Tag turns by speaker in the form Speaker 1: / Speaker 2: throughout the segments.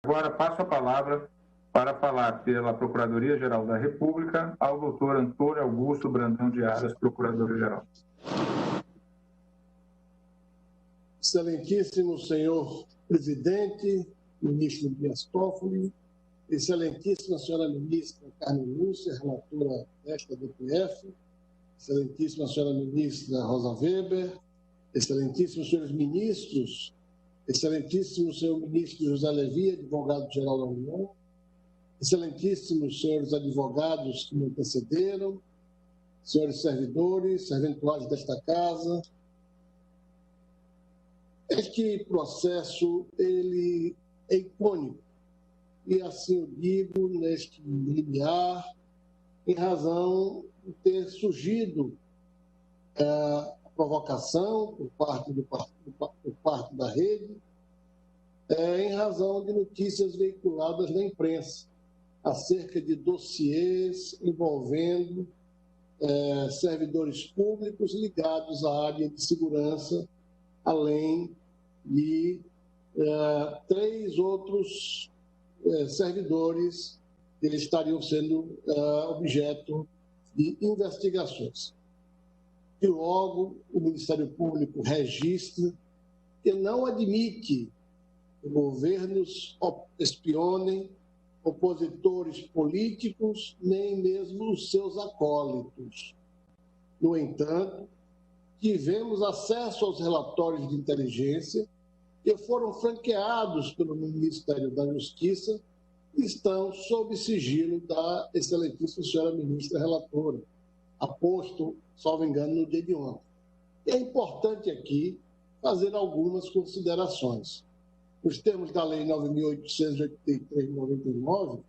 Speaker 1: Agora passo a palavra para falar pela Procuradoria-Geral da República ao doutor Antônio Augusto Brandão de Aras, Procurador-Geral.
Speaker 2: Excelentíssimo senhor presidente, ministro Dias Toffoli, excelentíssima senhora ministra Carmen Lúcia, relatora desta DPF, excelentíssima senhora ministra Rosa Weber, excelentíssimos senhores ministros, excelentíssimo senhor ministro José Levi, advogado-geral da União, excelentíssimos senhores advogados que me antecederam, senhores servidores, serventuários desta casa. Este processo ele é icônico, e assim eu digo neste limiar, em razão de ter surgido a provocação por parte da rede, em razão de notícias veiculadas na imprensa acerca de dossiês envolvendo servidores públicos ligados à área de segurança, além de 3 outros servidores que estariam sendo objeto de investigações. E logo o Ministério Público registra que não admite que governos espionem opositores políticos, nem mesmo os seus acólitos. No entanto, tivemos acesso aos relatórios de inteligência que foram franqueados pelo Ministério da Justiça e estão sob sigilo da excelentíssima senhora ministra relatora, aposto, salvo engano, no dia de ontem. É importante aqui fazer algumas considerações. Os termos da Lei 9.883 de 99,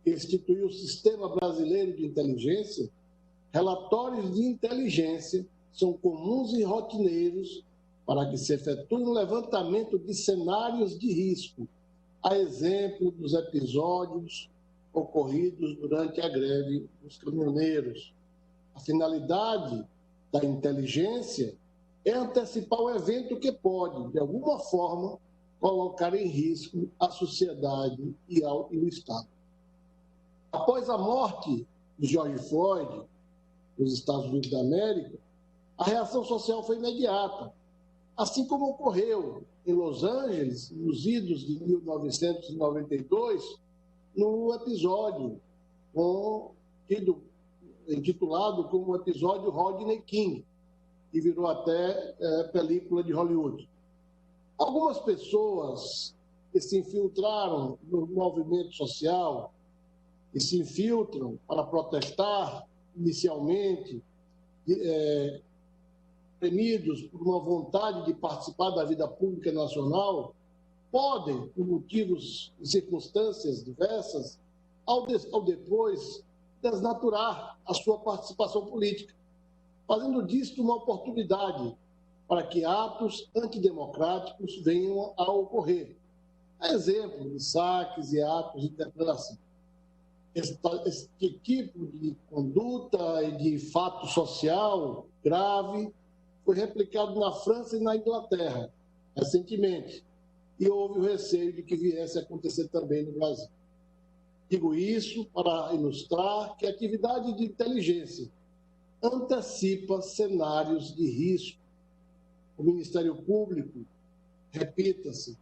Speaker 2: que instituiu o Sistema Brasileiro de Inteligência, relatórios de inteligência são comuns e rotineiros para que se efetue um levantamento de cenários de risco, a exemplo dos episódios ocorridos durante a greve dos caminhoneiros. A finalidade da inteligência é antecipar o evento que pode, de alguma forma, colocar em risco a sociedade e o Estado. Após a morte de George Floyd, nos Estados Unidos da América, a reação social foi imediata, assim como ocorreu em Los Angeles, nos idos de 1992, no episódio intitulado como o episódio Rodney King, que virou até película de Hollywood. Algumas pessoas que se infiltraram no movimento social e se infiltram para protestar inicialmente, premidos por uma vontade de participar da vida pública nacional, podem, por motivos e circunstâncias diversas, ao depois, desnaturar a sua participação política, fazendo disto uma oportunidade para que atos antidemocráticos venham a ocorrer. A exemplo de saques e atos de interpelação. Este tipo de conduta e de fato social grave foi replicado na França e na Inglaterra, recentemente, e houve o receio de que viesse a acontecer também no Brasil. Digo isso para ilustrar que a atividade de inteligência antecipa cenários de risco. O Ministério Público, repita-se,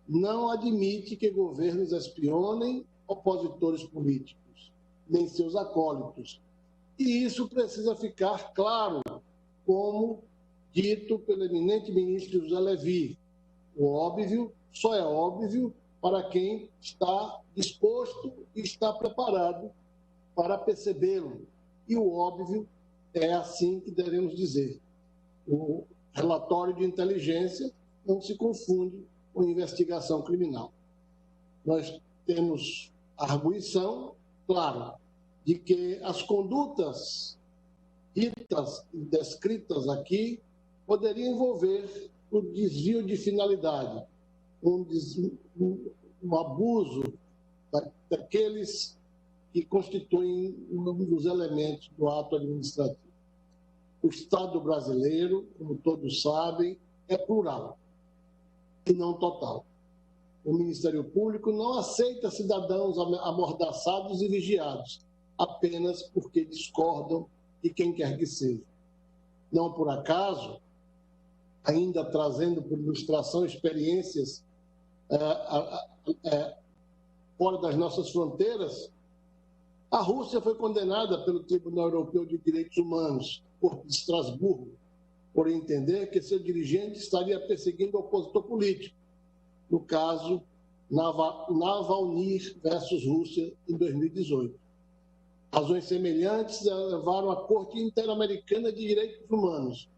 Speaker 2: não admite que governos espionem opositores políticos, nem seus acólitos. E isso precisa ficar claro, como dito pelo eminente ministro José Levi. O óbvio só é óbvio para quem está disposto e está preparado para percebê-lo. E o óbvio é assim que devemos dizer. O relatório de inteligência não se confunde com investigação criminal. Nós temos a arguição, claro, de que as condutas ditas e descritas aqui poderiam envolver o desvio de finalidade, um abuso daqueles que constituem um dos elementos do ato administrativo. O Estado brasileiro, como todos sabem, é plural e não total. O Ministério Público não aceita cidadãos amordaçados e vigiados, apenas porque discordam de quem quer que seja. Não por acaso, ainda trazendo por ilustração experiências fora das nossas fronteiras, a Rússia foi condenada pelo Tribunal Europeu de Direitos Humanos, Corte de Estrasburgo, por entender que seu dirigente estaria perseguindo opositor político, no caso Navalny versus Rússia, em 2018. Razões semelhantes levaram a Corte Interamericana de Direitos Humanos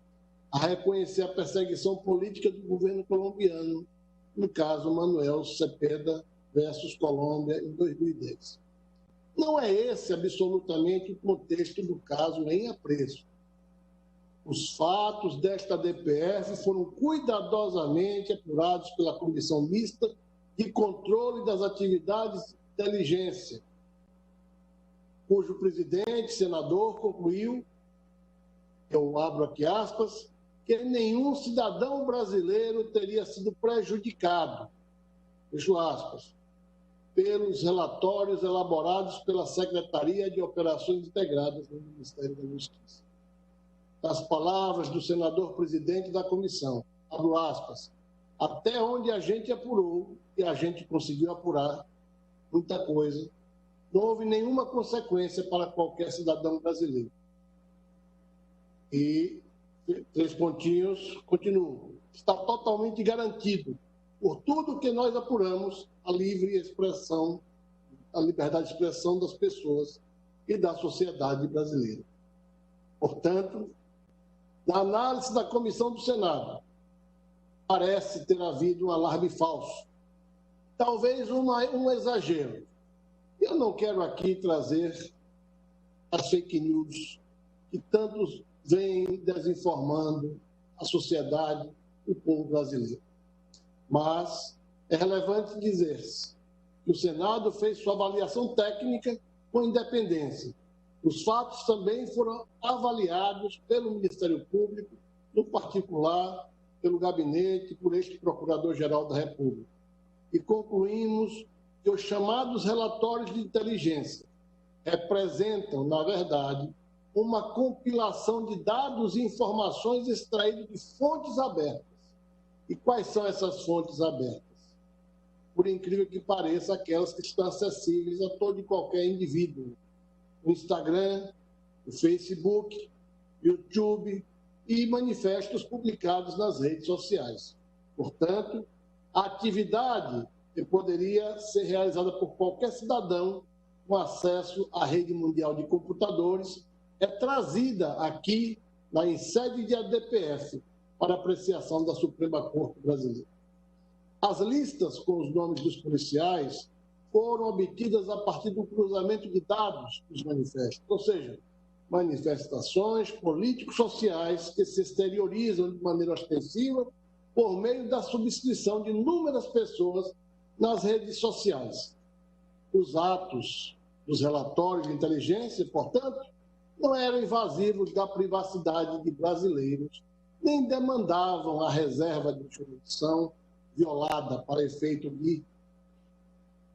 Speaker 2: a reconhecer a perseguição política do governo colombiano, no caso Manuel Cepeda versus Colômbia, em 2010. Não é esse absolutamente o contexto do caso em apreço. Os fatos desta DPF foram cuidadosamente apurados pela Comissão Mista de Controle das Atividades de Inteligência, cujo presidente, senador, concluiu, eu abro aqui aspas, que nenhum cidadão brasileiro teria sido prejudicado, fecho aspas, pelos relatórios elaborados pela Secretaria de Operações Integradas do Ministério da Justiça. As palavras do senador presidente da comissão, abro aspas, até onde a gente apurou, e a gente conseguiu apurar muita coisa, não houve nenhuma consequência para qualquer cidadão brasileiro. E, 3 pontinhos, continuo. Está totalmente garantido, por tudo que nós apuramos, a livre expressão, a liberdade de expressão das pessoas e da sociedade brasileira. Portanto, na análise da comissão do Senado, parece ter havido um alarme falso. Talvez um exagero. Eu não quero aqui trazer as fake news que tantos vêm desinformando a sociedade, o povo brasileiro. Mas é relevante dizer-se que o Senado fez sua avaliação técnica com independência. Os fatos também foram avaliados pelo Ministério Público, no particular, pelo gabinete, por este Procurador-Geral da República. E concluímos que os chamados relatórios de inteligência representam, na verdade, uma compilação de dados e informações extraídos de fontes abertas. E quais são essas fontes abertas? Por incrível que pareça, aquelas que estão acessíveis a todo e qualquer indivíduo. O Instagram, o Facebook, YouTube e manifestos publicados nas redes sociais. Portanto, a atividade que poderia ser realizada por qualquer cidadão com acesso à rede mundial de computadores é trazida aqui em sede de ADPF para apreciação da Suprema Corte Brasileira. As listas com os nomes dos policiais foram obtidas a partir do cruzamento de dados dos manifestos, ou seja, manifestações político-sociais que se exteriorizam de maneira ostensiva por meio da subscrição de inúmeras pessoas nas redes sociais. Os atos dos relatórios de inteligência, portanto, não eram invasivos da privacidade de brasileiros, nem demandavam a reserva de jurisdição violada para efeito de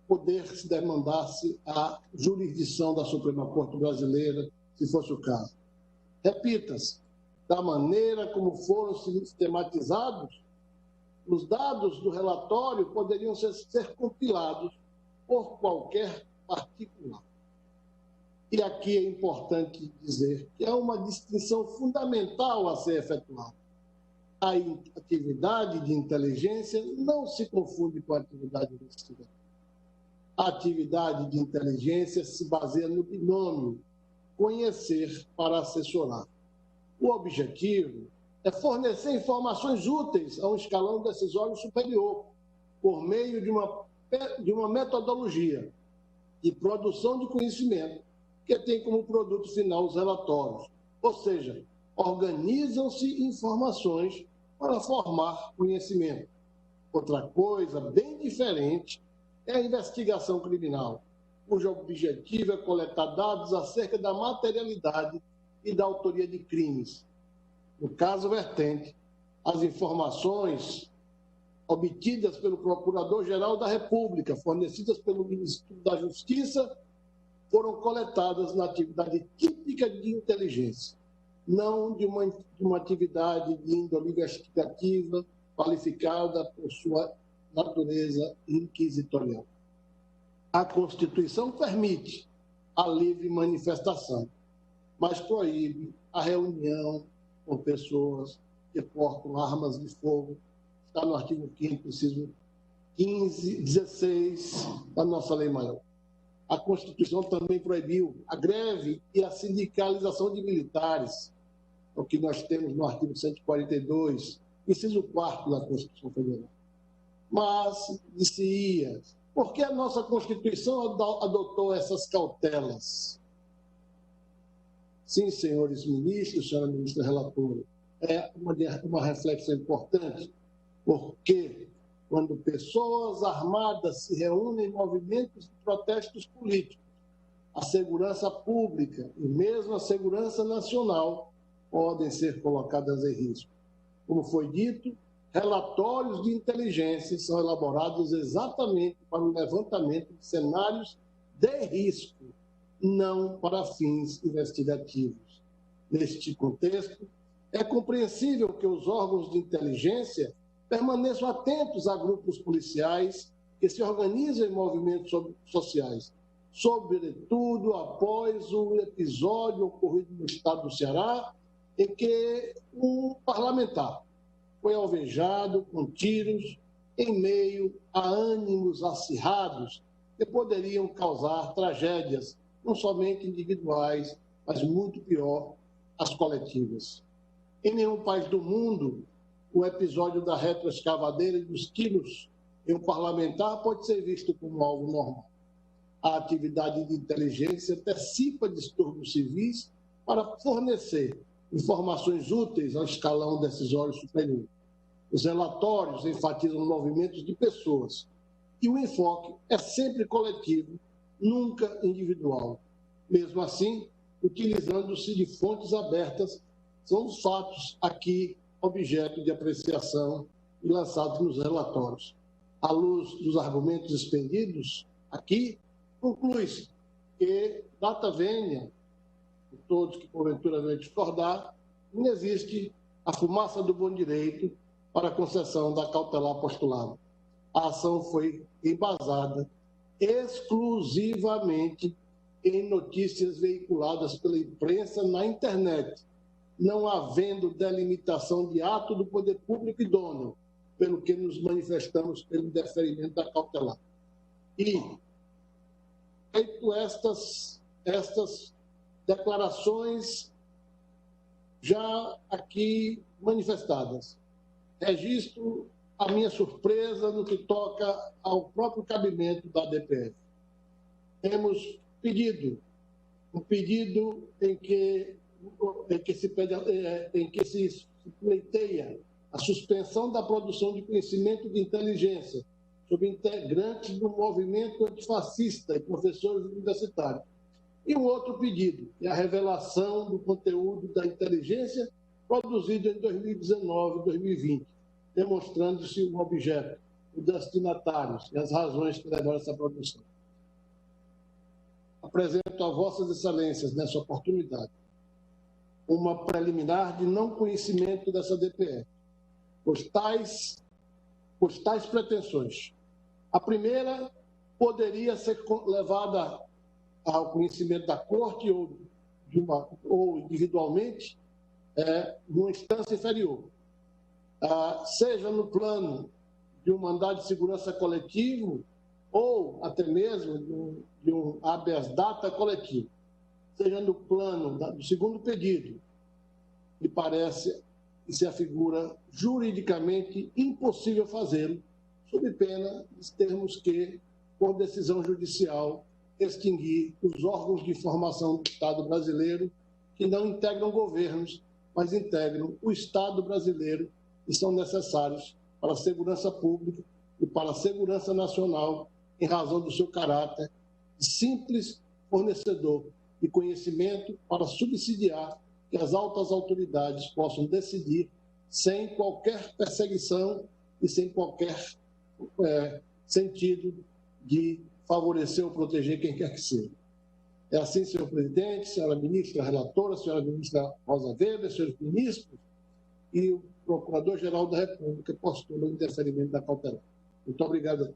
Speaker 2: poder se demandasse a jurisdição da Suprema Corte Brasileira, se fosse o caso. Repita-se, da maneira como foram sistematizados, os dados do relatório poderiam ser compilados por qualquer particular. E aqui é importante dizer que há uma distinção fundamental a ser efetuada. A atividade de inteligência não se confunde com a atividade investigativa. A atividade de inteligência se baseia no binômio conhecer para assessorar. O objetivo é fornecer informações úteis a um escalão decisório superior, por meio de uma metodologia de produção de conhecimento que tem como produto final os relatórios. Ou seja, organizam-se informações para formar conhecimento. Outra coisa bem diferente é a investigação criminal, cujo objetivo é coletar dados acerca da materialidade e da autoria de crimes. No caso vertente, as informações obtidas pelo Procurador-Geral da República, fornecidas pelo Ministério da Justiça, foram coletadas na atividade típica de inteligência, não de uma atividade de índole investigativa qualificada por sua natureza inquisitorial. A Constituição permite a livre manifestação, mas proíbe a reunião com pessoas que portam armas de fogo. Está no artigo 5º, inciso 16 da nossa Lei Maior. A Constituição também proibiu a greve e a sindicalização de militares, o que nós temos no artigo 142, inciso 4º da Constituição Federal. Mas, disse-ia, por que a nossa Constituição adotou essas cautelas? Sim, senhores ministros, senhora ministra relatora, é uma reflexão importante, porque quando pessoas armadas se reúnem em movimentos de protestos políticos, a segurança pública e mesmo a segurança nacional podem ser colocadas em risco. Como foi dito, relatórios de inteligência são elaborados exatamente para o levantamento de cenários de risco, não para fins investigativos. Neste contexto, é compreensível que os órgãos de inteligência permaneçam atentos a grupos policiais que se organizam em movimentos sociais, sobretudo após o episódio ocorrido no estado do Ceará, em que um parlamentar foi alvejado com tiros em meio a ânimos acirrados que poderiam causar tragédias, não somente individuais, mas muito pior, as coletivas. Em nenhum país do mundo, o episódio da retroescavadeira e dos tiros em um parlamentar pode ser visto como algo normal. A atividade de inteligência antecipa distúrbios civis para fornecer informações úteis ao escalão decisório superior. Os relatórios enfatizam movimentos de pessoas e o enfoque é sempre coletivo, nunca individual. Mesmo assim, utilizando-se de fontes abertas, são os fatos aqui objeto de apreciação e lançados nos relatórios. À luz dos argumentos expendidos aqui, conclui-se que, data vênia, de todos que porventura venham discordar, não existe a fumaça do bom direito para a concessão da cautelar postulada. A ação foi embasada exclusivamente em notícias veiculadas pela imprensa na internet, não havendo delimitação de ato do poder público idôneo, pelo que nos manifestamos pelo deferimento da cautelar. E, feito estas declarações já aqui manifestadas, registro a minha surpresa no que toca ao próprio cabimento da DPF. Temos um pedido em que se pleiteia a suspensão da produção de conhecimento de inteligência sobre integrantes do movimento antifascista e professores universitários. E um outro pedido, é a revelação do conteúdo da inteligência produzido em 2019 e 2020, demonstrando-se o objeto, os destinatários e as razões que levaram a essa produção. Apresento a Vossas Excelências, nessa oportunidade, uma preliminar de não conhecimento dessa DPF, por tais pretensões. A primeira poderia ser levada ao conhecimento da Corte ou individualmente, numa instância inferior, seja no plano de um mandado de segurança coletivo ou até mesmo de um habeas data coletivo, seja no plano do segundo pedido, me parece que se afigura juridicamente impossível fazê-lo, sob pena de termos que, por decisão judicial, extinguir os órgãos de informação do Estado brasileiro que não integram governos, mas integram o Estado brasileiro e são necessários para a segurança pública e para a segurança nacional, em razão do seu caráter de simples fornecedor de conhecimento para subsidiar que as altas autoridades possam decidir sem qualquer perseguição e sem qualquer sentido de favorecer ou proteger quem quer que seja. É assim, senhor presidente, senhora ministra relatora, senhora ministra Rosa Weber, senhores ministros e o Procurador-Geral da República postula o indeferimento da cautelar. Muito obrigado.